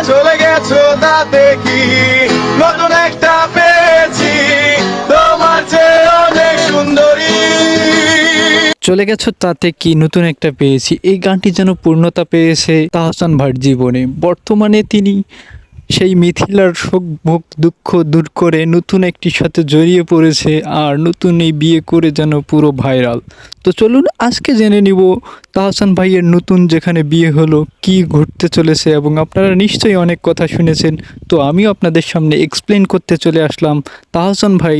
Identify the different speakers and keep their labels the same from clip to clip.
Speaker 1: চলে গেছো তাতে কি নতুন একটা পেয়েছি তোমার চেয়ে অনেক সুন্দরী।
Speaker 2: চলে গেছো তাতে কি নতুন একটা পেয়েছি, এই গানটি যেন পূর্ণতা পেয়েছে তাহসান ভাইয়ের জীবনে। বর্তমানে তিনি সেই মিথিলার শোক ভোগ দুঃখ দূর করে নতুন একটির সাথে জড়িয়ে পড়েছে, আর নতুন এই বিয়ে করে যেন পুরো ভাইরাল। তো চলুন আজকে জেনে নিব তাহসান ভাইয়ের নতুন যেখানে বিয়ে হলো কি ঘটতে চলেছে, এবং আপনারা নিশ্চয়ই অনেক কথা শুনেছেন। তো আমিও আপনাদের সামনে এক্সপ্লেন করতে চলে আসলাম তাহসান ভাই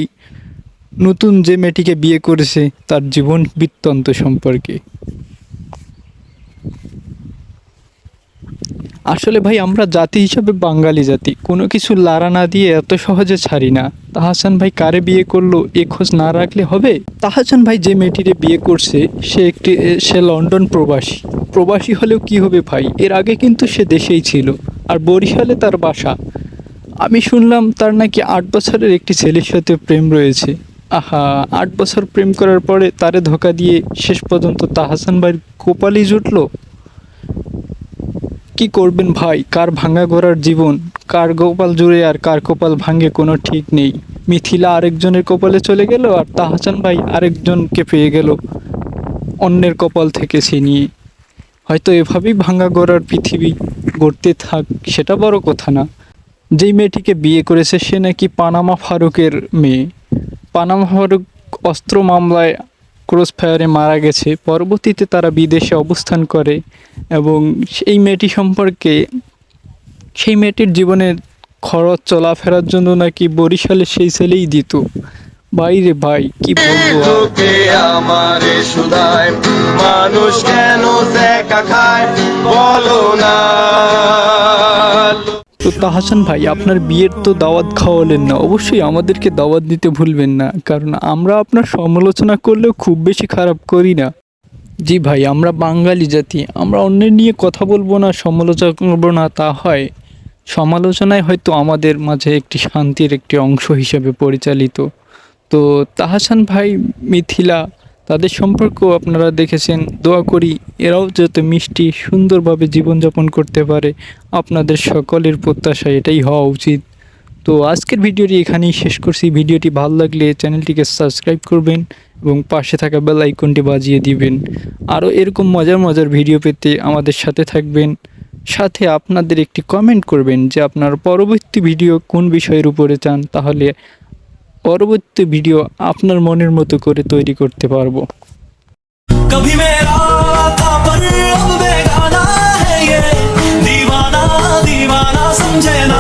Speaker 2: নতুন যে মেয়েটিকে বিয়ে করেছে তার জীবন বৃত্তান্ত সম্পর্কে। আসলে ভাই আমরা জাতি হিসাবে বাঙালি জাতি, কোনো কিছু লাড়া না দিয়ে এত সহজে ছাড়ি না। তাহসান ভাই কারে বিয়ে করলো এ খোঁজ না রাখলে হবে? তাহসান ভাই যে মেয়েটিরে বিয়ে করছে সে লন্ডন প্রবাসী। প্রবাসী হলেও কি হবে ভাই, এর আগে কিন্তু সে দেশেই ছিল, আর বরিশালে তার বাসা। আমি শুনলাম তার নাকি 8 বছরের একটি ছেলের সাথে প্রেম রয়েছে। আহা, 8 বছর প্রেম করার পরে তারে ধোকা দিয়ে শেষ পর্যন্ত তাহসান ভাইয়ের কপালই জুটলো। কি করবেন ভাই, কার ভাঙা ঘোড়ার জীবন, কার কপাল জুড়ে আর কার কপাল ভাঙে কোনো ঠিক নেই। মিথিলা আরেকজনের কপালে চলে গেল, আর তাহসান ভাই আরেকজনকে পেয়ে গেল অন্যের কপাল থেকে ছিনিয়ে। হয়তো এভাবেই ভাঙা ঘোড়ার পৃথিবী গড়তে থাক, সেটা বড় কথা না। যেই মেয়েটিকে বিয়ে করেছে সে নাকি পানামা ফারুকের মেয়ে। পানামা ফারুক অস্ত্র মামলায় ক্রস ফায়ারে মারা গেছে, পরবর্তীতে তারা বিদেশে অবস্থান করে, এবং সেই মেয়েটি সম্পর্কে সেই মেয়েটির জীবনের খরচ চলাফেরার জন্য নাকি বরিশালে সেই ছেলেই দিত। বাইরে ভাই কি বলবো আর।
Speaker 1: লোকে আমারে শুধায় মানুষ কেন দেখা খায় বলো না।
Speaker 2: তো তাহসান ভাই আপনার বিয়ের তো দাওয়াত খাওয়ালেন না, অবশ্যই আমাদেরকে দাওয়াত দিতে ভুলবেন না, কারণ আমরা আপনার সমালোচনা করলেও খুব বেশি খারাপ করি না। জি ভাই, আমরা বাঙালি জাতি, আমরা অন্যের নিয়ে কথা বলবো না, সমালোচনা করবো না তা হয়। সমালোচনায় হয়তো আমাদের মাঝে একটি শান্তির একটি অংশ হিসেবে পরিচালিত। তো তাহসান ভাই মিথিলা তাদের সম্পর্ক আপনারা দেখেছেন, দোয়া করি এরাও যাতে মিষ্টি সুন্দরভাবে জীবনযাপন করতে পারে। আপনাদের সকলের প্রত্যাশা এটাই হওয়া উচিত। তো আজকের ভিডিওটি এখানেই শেষ করছি। ভিডিওটি ভালো লাগলে চ্যানেলটিকে সাবস্ক্রাইব করবেন এবং পাশে থাকা বেল আইকনটি বাজিয়ে দিবেন। আরও এরকম মজার মজার ভিডিও পেতে আমাদের সাথে থাকবেন। সাথে আপনাদের একটি কমেন্ট করবেন যে আপনার পরবর্তী ভিডিও কোন বিষয়ের উপরে চান, তাহলে পরবর্তী ভিডিও আপনার মনের মতো করে তৈরি করতে পারবো।
Speaker 3: कभी मेरा था पर अब बेगाना है ये दीवाना दीवाना समझे ना।